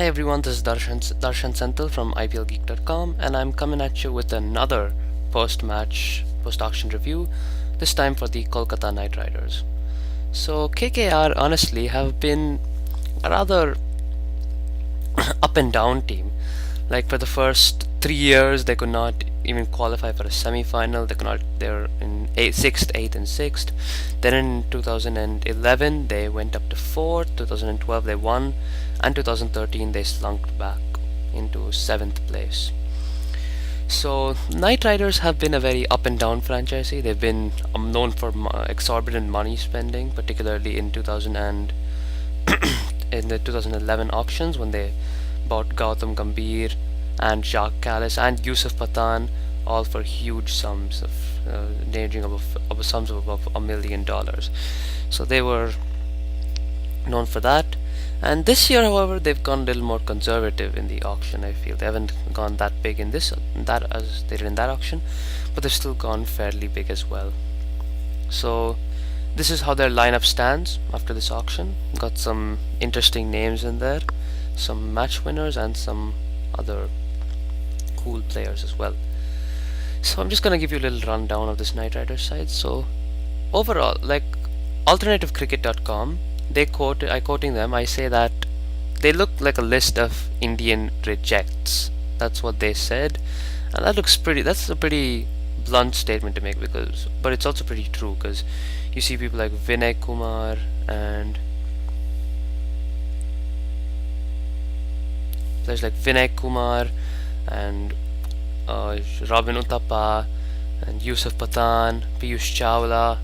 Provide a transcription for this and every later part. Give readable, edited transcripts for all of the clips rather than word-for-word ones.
Hey everyone, this is Darshan Senthil from IPLgeek.com, and I'm coming at you with another post-match, post-auction review, this time for the Kolkata Knight Riders. So KKR honestly have been a rather up and down team. Like for the first 3 years, they could not even qualify for a semi-final. They could not. They're in sixth, eighth, and sixth. Then in 2011, they went up to fourth. 2012, they won, and 2013, they slunked back into seventh place. So Knight Riders have been a very up and down franchise. They've been known for exorbitant money spending, particularly in 2000 and in the 2011 auctions when they bought Gautam Gambhir and Jacques Callis and Yusuf Pathan, all for huge sums of ranging above sums of above $1 million. So they were known for that. And this year, however, they've gone a little more conservative in the auction. I feel they haven't gone that big in that as they did in that auction, but they've still gone fairly big as well. So this is how their lineup stands after this auction. Got some interesting names in there, some match winners, and some other cool players as well. So I'm just gonna give you a little rundown of this Knight Riders side. So overall, like alternativecricket.com, quoting them, I say that they look like a list of Indian rejects. That's what they said, and that's a pretty blunt statement to make, but it's also pretty true, because you see people like Vinay Kumar and there's like Vinay Kumar and Robin Uthappa and Yusuf Pathan, Piyush Chawla,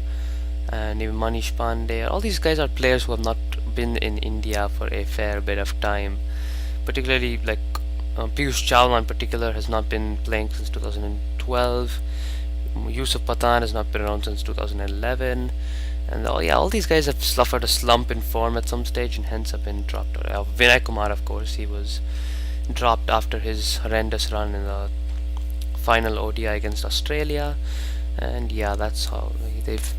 and even Manish Pandey. All these guys are players who have not been in India for a fair bit of time. Particularly like Piyush Chawla in particular has not been playing since 2012. Yusuf Pathan has not been around since 2011. And all these guys have suffered a slump in form at some stage and hence have been dropped. Vinay Kumar, of course, he was dropped after his horrendous run in the final ODI against Australia. And yeah, that's how they've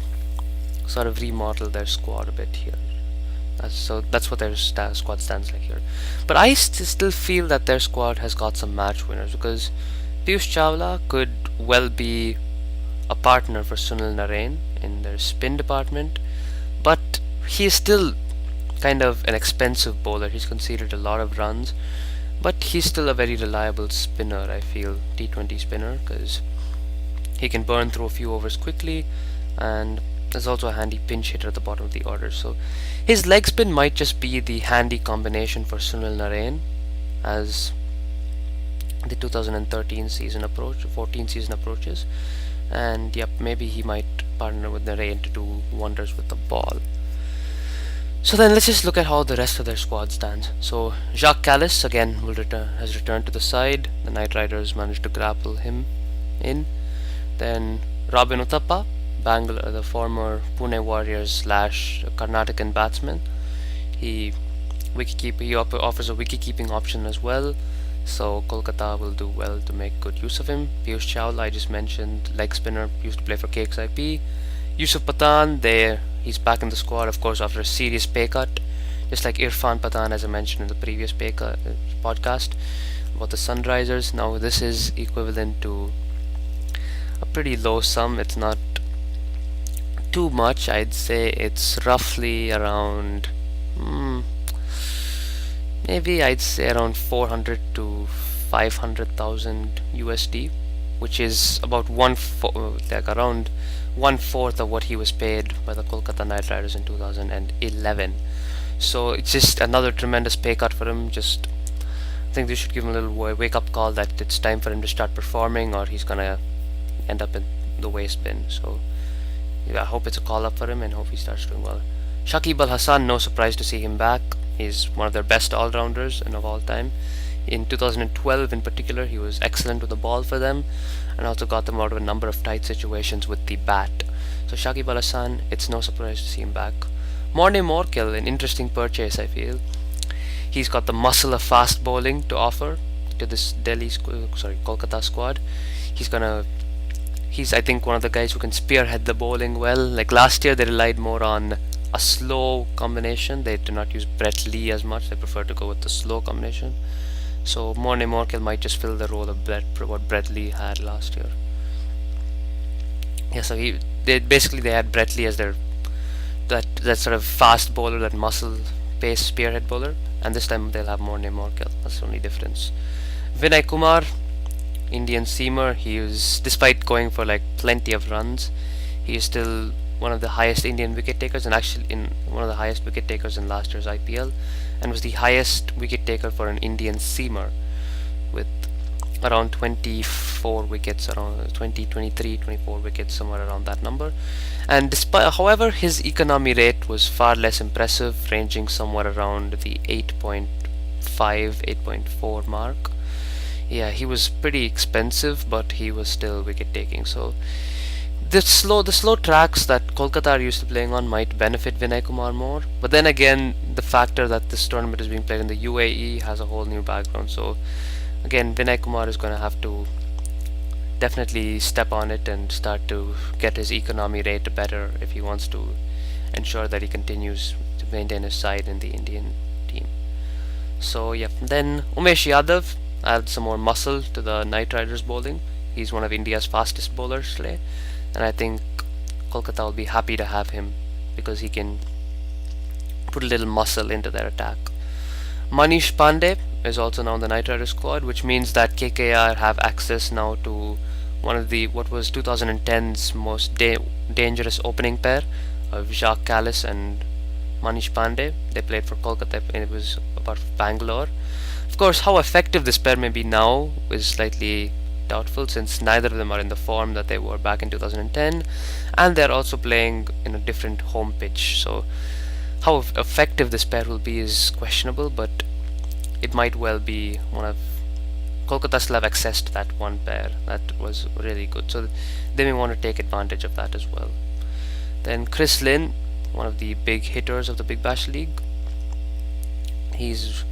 sort of remodeled their squad a bit here. That's what their squad stands like here. But I still feel that their squad has got some match winners, because Piyush Chawla could well be a partner for Sunil Narine in their spin department, but he is still kind of an expensive bowler. He's conceded a lot of runs, but he's still a very reliable spinner, I feel, T20 spinner, because he can burn through a few overs quickly, and there's also a handy pinch hitter at the bottom of the order. So his leg spin might just be the handy combination for Sunil Narine as the 2013 season 14 season approaches. And yep, maybe he might partner with Narine to do wonders with the ball. So then let's just look at how the rest of their squad stands. So Jacques Callis again has returned to the side. The Knight Riders managed to grapple him in. Then Robin Uthappa, the former Pune Warriors / Karnatakan batsman. He offers a wicket-keeping option as well, so Kolkata will do well to make good use of him. Piyush Chawla, I just mentioned, leg spinner, used to play for KXIP. Yusuf Pathan, he's back in the squad, of course, after a serious pay cut, just like Irfan Pathan, as I mentioned in the previous podcast about the Sunrisers. Now this is equivalent to a pretty low sum. It's not too much. I'd say it's roughly around maybe I'd say around 400 to 500,000 USD, which is about around 1/4 of what he was paid by the Kolkata Knight Riders in 2011. So it's just another tremendous pay cut for him. I think they should give him a little wake-up call that it's time for him to start performing, or he's gonna end up in the waste bin. So yeah, I hope it's a call up for him and hope he starts doing well. Shakib Al Hasan, no surprise to see him back. He's one of their best all-rounders and of all time. In 2012 in particular, he was excellent with the ball for them and also got them out of a number of tight situations with the bat. So Shakib Al Hasan, it's no surprise to see him back. Morne Morkel, an interesting purchase, I feel. He's got the muscle of fast bowling to offer to this Kolkata squad. He's I think one of the guys who can spearhead the bowling well. Like last year they relied more on a slow combination. They do not use Brett Lee as much. They prefer to go with the slow combination. So Morne Morkel might just fill the role of what Brett Lee had last year. Yeah, so they had Brett Lee as their that sort of fast bowler, that muscle pace spearhead bowler, and this time they'll have Morne Morkel. That's the only difference. Vinay Kumar, Indian seamer, he was, despite going for like plenty of runs, he is still one of the highest Indian wicket takers, and actually in one of the highest wicket takers in last year's IPL, and was the highest wicket taker for an Indian seamer with around 24 wickets, around 20, 23, 24 wickets, somewhere around that number. And despite, however, his economy rate was far less impressive, ranging somewhere around the 8.5, 8.4 mark. Yeah, he was pretty expensive, but he was still wicket taking. So the slow tracks that Kolkata are used to playing on might benefit Vinay Kumar more. But then again, the factor that this tournament is being played in the UAE has a whole new background. So again, Vinay Kumar is going to have to definitely step on it and start to get his economy rate better if he wants to ensure that he continues to maintain his side in the Indian team. So yeah, then Umesh Yadav add some more muscle to the Knight Riders bowling. He's one of India's fastest bowlers today, and I think Kolkata will be happy to have him because he can put a little muscle into their attack. Manish Pandey is also now in the Knight Riders squad, which means that KKR have access now to one of the what was 2010's most dangerous opening pair of Jacques Kallis and Manish Pandey. They played for Kolkata and it was about Bangalore. Of course, how effective this pair may be now is slightly doubtful since neither of them are in the form that they were back in 2010, and they're also playing in a different home pitch. So how effective this pair will be is questionable, but it might well be one of Kolkata still have access to that one pair that was really good, so they may want to take advantage of that as well. Then Chris Lynn, one of the big hitters of the Big Bash League, he's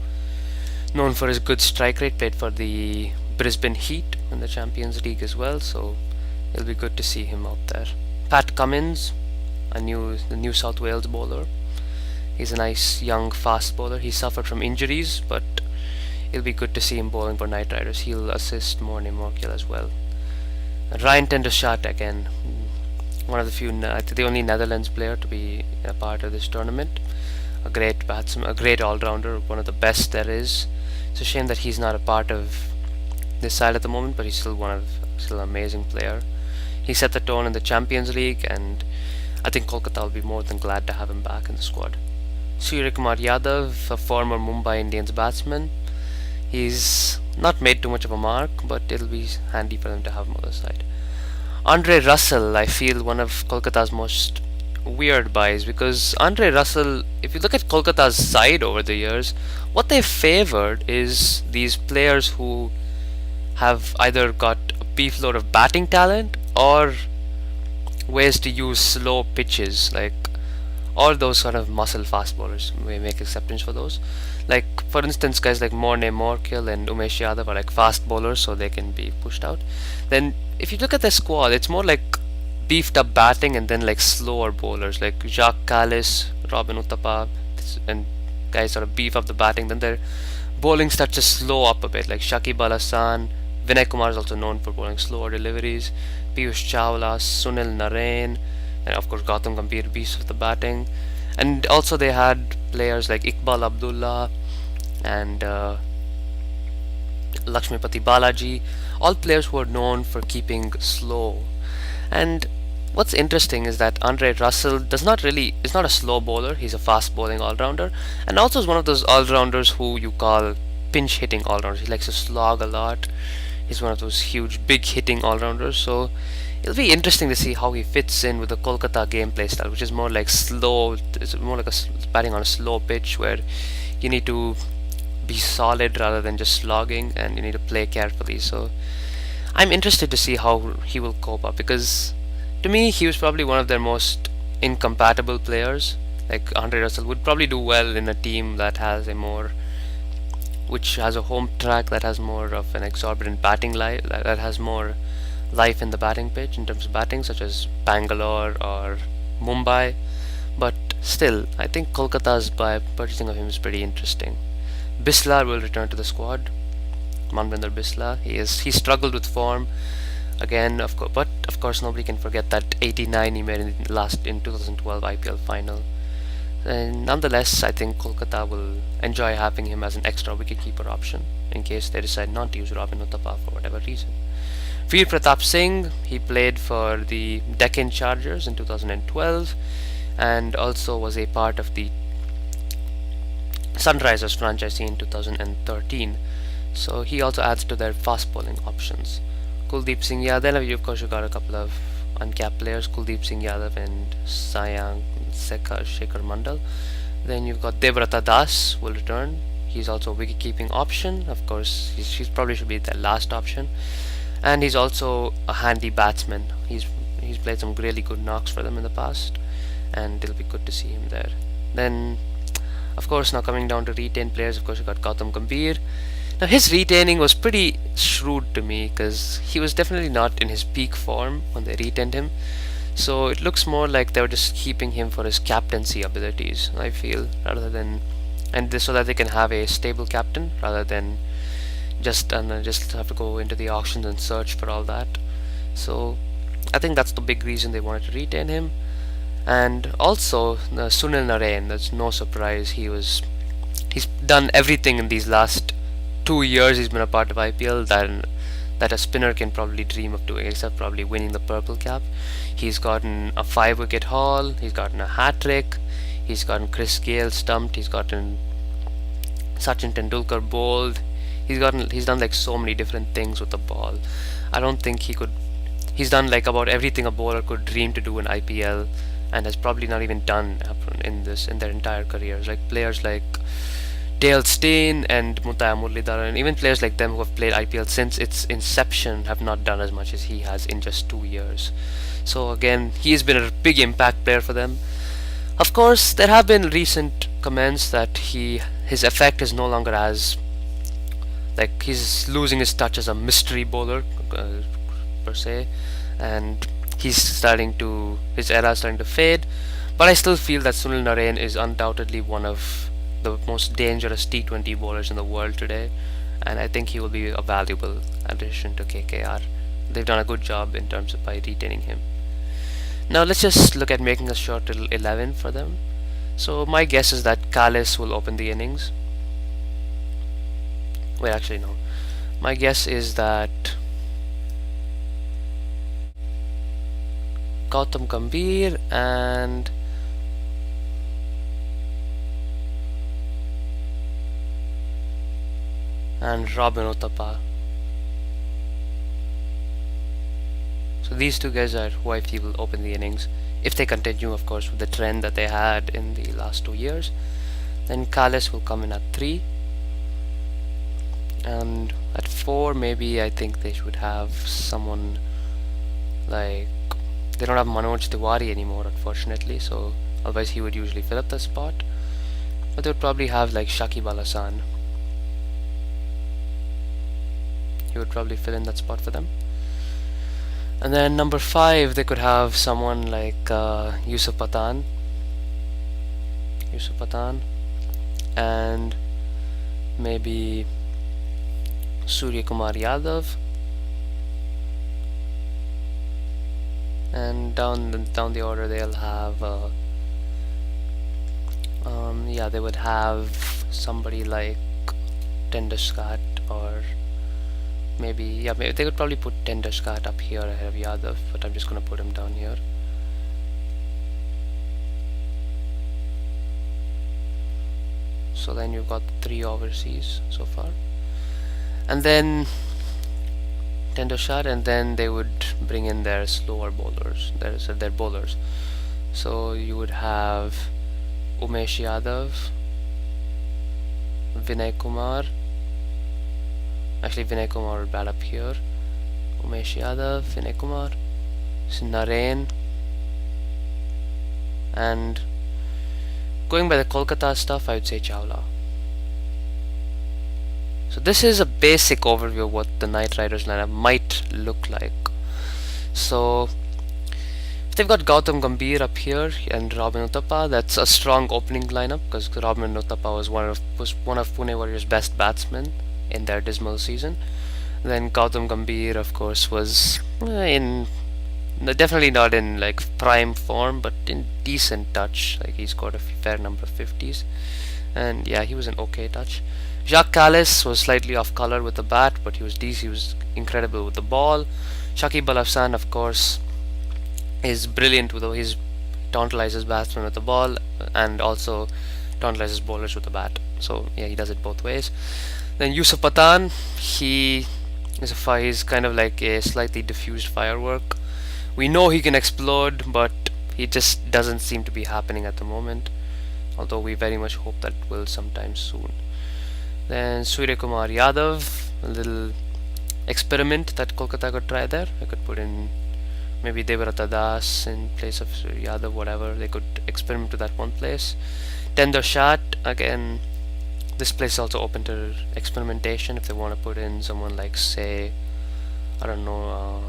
known for his good strike rate, played for the Brisbane Heat in the Champions League as well, so it'll be good to see him out there. Pat Cummins, the New South Wales bowler. He's a nice young fast bowler. He suffered from injuries, but it'll be good to see him bowling for Knight Riders. He'll assist Morne Morkel as well. And Ryan Tendershot again, one of the few, the only Netherlands player to be a part of this tournament. A great batsman, a great all-rounder, one of the best there is. It's a shame that he's not a part of this side at the moment, but he's still still an amazing player. He set the tone in the Champions League, and I think Kolkata will be more than glad to have him back in the squad. Surya Kumar Yadav, a former Mumbai Indians batsman. He's not made too much of a mark, but it'll be handy for them to have him on the side. Andre Russell, I feel one of Kolkata's most weird buys, because Andre Russell, if you look at Kolkata's side over the years, what they've favored is these players who have either got a beef load of batting talent or ways to use slow pitches, like all those sort of muscle fast bowlers. We make exceptions for those. Like for instance, guys like Morne Morkel and Umesh Yadav are like fast bowlers, so they can be pushed out. Then if you look at their squad, it's more like beefed up batting and then like slower bowlers like Jacques Kallis, Robin Uthappa, and guys sort of beef up the batting. Then their bowling starts to slow up a bit, like Shakib Al Hasan. Vinay Kumar is also known for bowling slower deliveries. Piyush Chawla, Sunil Narine, and of course Gautam Gambhir beefs of the batting. And also they had players like Iqbal Abdullah and Lakshmipati Balaji, all players who are known for keeping slow. And what's interesting is that Andre Russell is not a slow bowler. He's a fast bowling all-rounder, and also is one of those all-rounders who you call pinch hitting all-rounders. He likes to slog a lot. He's one of those huge big hitting all-rounders, so it'll be interesting to see how he fits in with the Kolkata gameplay style, which is more like slow. It's more like batting on a slow pitch where you need to be solid rather than just slogging, and you need to play carefully. So I'm interested to see how he will cope up, because to me he was probably one of their most incompatible players. Like Andre Russell would probably do well in a team that has which has a home track that has more of an exorbitant batting life, that has more life in the batting pitch in terms of batting, such as Bangalore or Mumbai. But still, I think Kolkata's purchasing of him is pretty interesting. Bislar will return to the squad. Manvinder Bisla. He struggled with form again, of course, but of course nobody can forget that 89 he made in 2012 IPL final. And nonetheless, I think Kolkata will enjoy having him as an extra wicketkeeper option in case they decide not to use Robin Uthappa for whatever reason. Veer Pratap Singh, he played for the Deccan Chargers in 2012 and also was a part of the Sunrisers franchise in 2013. So he also adds to their fast bowling options. Kuldeep Singh Yadav, then of course you got a couple of uncapped players, Kuldeep Singh Yadav and Sayang Shekhar Mandal. Then you've got Devrata Das will return. He's also a wicket keeping option. Of course, he probably should be the last option. And he's also a handy batsman. He's played some really good knocks for them in the past, and it'll be good to see him there. Then, of course, now coming down to retained players, of course, you got Gautam Gambhir. Now his retaining was pretty shrewd to me because he was definitely not in his peak form when they retained him. So it looks more like they were just keeping him for his captaincy abilities, I feel, rather than so that they can have a stable captain rather than just have to go into the auctions and search for all that. So I think that's the big reason they wanted to retain him. And also Sunil Narine, that's no surprise. He's done everything in these last 2 years he's been a part of IPL that a spinner can probably dream of doing, except probably winning the purple cap. He's gotten a 5-wicket haul, he's gotten a hat trick, he's gotten Chris Gale stumped, he's gotten Sachin Tendulkar bowled. He's done like so many different things with the ball. I don't think he's done like about everything a bowler could dream to do in IPL, and has probably not even done in their entire careers. Like players like Dale Steyn and Mutaya Muralidharan, and even players like them who have played IPL since its inception have not done as much as he has in just 2 years. So again, he has been a big impact player for them. Of course, there have been recent comments that his effect is no longer as, like, he's losing his touch as a mystery bowler per se, and his era is starting to fade. But I still feel that Sunil Narine is undoubtedly one of the most dangerous T20 bowlers in the world today, and I think he will be a valuable addition to KKR. They've done a good job in terms of by retaining him. Now let's just look at making a short little 11 for them. So my guess is that Kallis will open the innings. Wait, actually no. My guess is that Gautam Gambhir and Robin Uthappa. So these two guys are who I feel will open the innings, if they continue, of course, with the trend that they had in the last 2 years. Then Kallis will come in at 3, and at 4 maybe I think they should have someone like, they don't have Manoj Tiwari anymore, unfortunately, so otherwise he would usually fill up the spot. But they would probably have like Shakib Al Hasan. He would probably fill in that spot for them. And then number 5, they could have someone like Yusuf Pathan, and maybe Surya Kumar Yadav. And down the order they'll have they would have somebody like Tenduskat, or maybe they could probably put Tenduskat up here ahead of Yadav, but I'm just gonna put him down here. So then you've got 3 overseas so far, and then Tenduskat, and then they would bring in their slower bowlers, their bowlers. So you would have Umesh Yadav, Vinay Kumar. Actually, Vinay Kumar will bat up here. Umesh Yadav, Vinay Kumar, Narine, and going by the Kolkata stuff, I would say Chawla. So this is a basic overview of what the Knight Riders lineup might look like. So They've got Gautam Gambhir up here and Robin Uthappa. That's a strong opening lineup because Robin Uthappa was one of Pune Warriors' best batsmen in their dismal season. Then Gautam Gambhir, of course, was in definitely not in like prime form, but in decent touch. Like he scored a fair number of 50s, and yeah, he was an okay touch. Jacques Callis was slightly off color with the bat, but he was decent. He was incredible with the ball. Shakib Al Hassan, of course, is brilliant with his tantalizes batsmen with the ball and also tantalizes bowlers with the bat. So yeah, he does it both ways. Then Yusuf Pathan, he's kind of like a slightly diffused firework. We know he can explode, but he just doesn't seem to be happening at the moment. Although we very much hope that will sometime soon. Then Surya Kumar Yadav, a little experiment that Kolkata could try there. I could put in maybe Devrata Das in place of Yadav, whatever. They could experiment to that one place. Tender Shot, again, this place is also open to experimentation if they want to put in someone like, say, I don't know,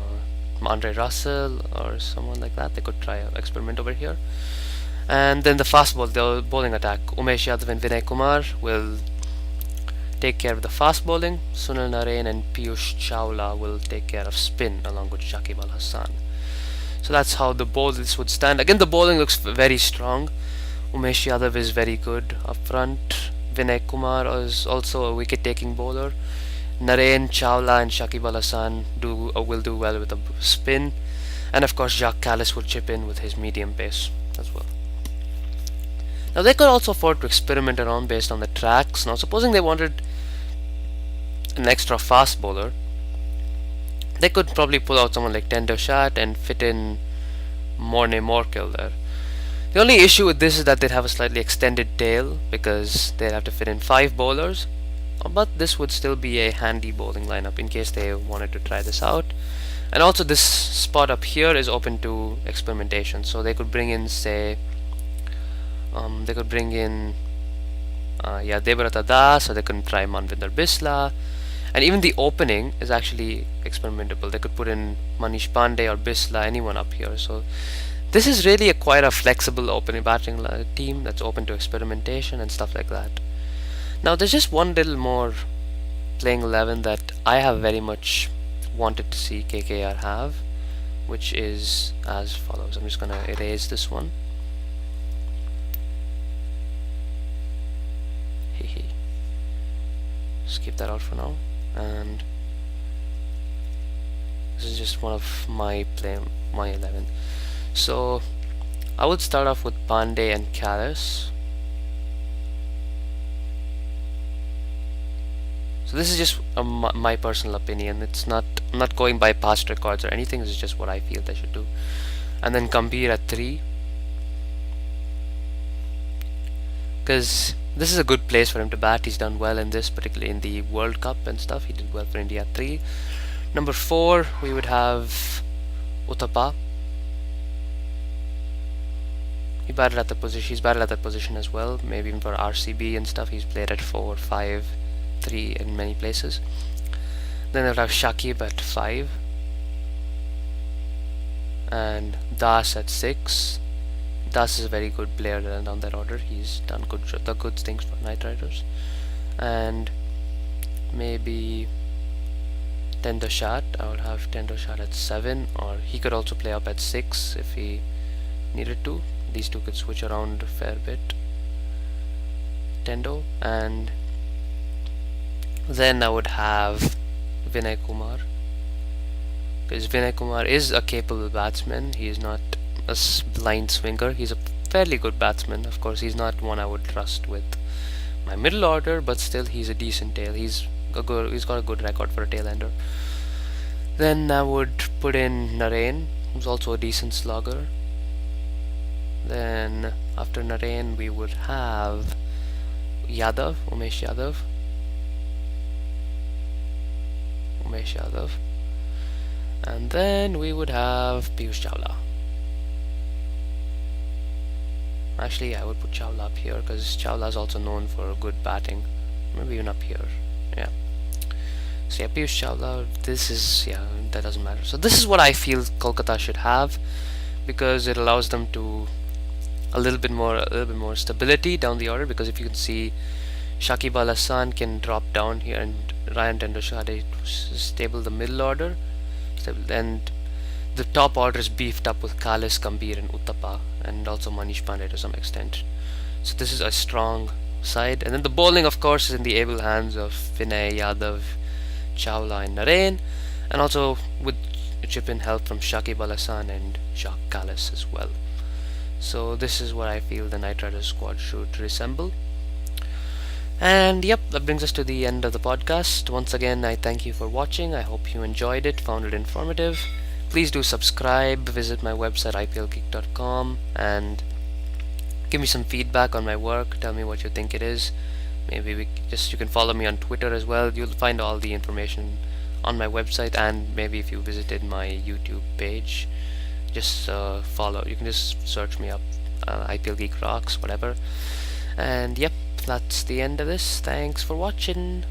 Andre Russell or someone like that. They could try an experiment over here. And then the the bowling attack. Umesh Yadav and Vinay Kumar will take care of the fast bowling. Sunil Narine and Piyush Chawla will take care of spin along with Shakib Al Hassan. So that's how the bowls would stand. Again, the bowling looks very strong. Umesh Yadav is very good up front. Vinay Kumar is also a wicket-taking bowler. Narine, Chawla and Shakib Al Hassan will do well with the spin. And of course, Jacques Callis will chip in with his medium pace as well. Now they could also afford to experiment around based on the tracks. Now supposing they wanted an extra fast bowler, they could probably pull out someone like Tender Shot and fit in Morne Morkel there. The only issue with this is that they'd have a slightly extended tail because they'd have to fit in 5 bowlers, but this would still be a handy bowling lineup in case they wanted to try this out. And also this spot up here is open to experimentation, so they could bring in, say, Devrata Das, or they can try Manvinder Bisla, and even the opening is actually experimentable. They could put in Manish Pandey or Bisla, anyone up here. So this is really quite a flexible opening batting team that's open to experimentation and stuff like that. Now there's just one little more playing 11 that I have very much wanted to see KKR have, which is as follows. I'm just gonna erase this one. Just keep that out for now, and this is just one of my 11. So I would start off with Pandey and Callis. So this is just my personal opinion. I'm not going by past records or anything. This is just what I feel they should do. And then Gambhir at 3, because this is a good place for him to bat. He's done well in this, particularly in the World Cup and stuff. He did well for India at 3. Number 4, we would have Uthappa. He's batted at that position as well. Maybe even for RCB and stuff. He's played at 4, 5, 3 in many places. Then I would have Shakib at 5 and Das at 6. Das is a very good player down that order. He's done good things for Knight Riders. And maybe Tender Shot. I would have Tender Shot at 7, or he could also play up at 6 if he needed to. These two could switch around a fair bit. Tendo. And then I would have Vinay Kumar, because Vinay Kumar is a capable batsman. He is not a blind swinger. He's a fairly good batsman. Of course, he's not one I would trust with my middle order, but still he's a decent tail. He's got a good record for a tail ender. Then I would put in Narine, who's also a decent slugger. Then after Narine we would have Umesh Yadav, and then we would have Piyush Chawla. Actually, I would put Chawla up here because Chawla is also known for good batting. Maybe even up here. Yeah. So yeah, Piyush Chawla. That doesn't matter. So this is what I feel Kolkata should have. because it allows them to a little bit more stability down the order. Because if you can see, Shakib Al Hassan can drop down here, and Ryan Tendoshade stable the middle order, and the top order is beefed up with Kalis, Gambhir, and Uttapa, and also Manish Pandey to some extent. So this is a strong side, and then the bowling, of course, is in the able hands of Vinay, Yadav, Chawla, and Narain, and also with chip-in help from Shakib Al Hassan and Jacques Kallis as well. So this is what I feel the Knight Riders squad should resemble. And yep, that brings us to the end of the podcast. Once again, I thank you for watching. I hope you enjoyed it, found it informative. Please do subscribe, visit my website iplgeek.com, and give me some feedback on my work. Tell me what you think it is. Maybe you can follow me on Twitter as well. You'll find all the information on my website, and maybe if you visited my YouTube page, just follow. You can just search me up, IPL Geek Rocks, whatever. And yep, that's the end of this. Thanks for watching.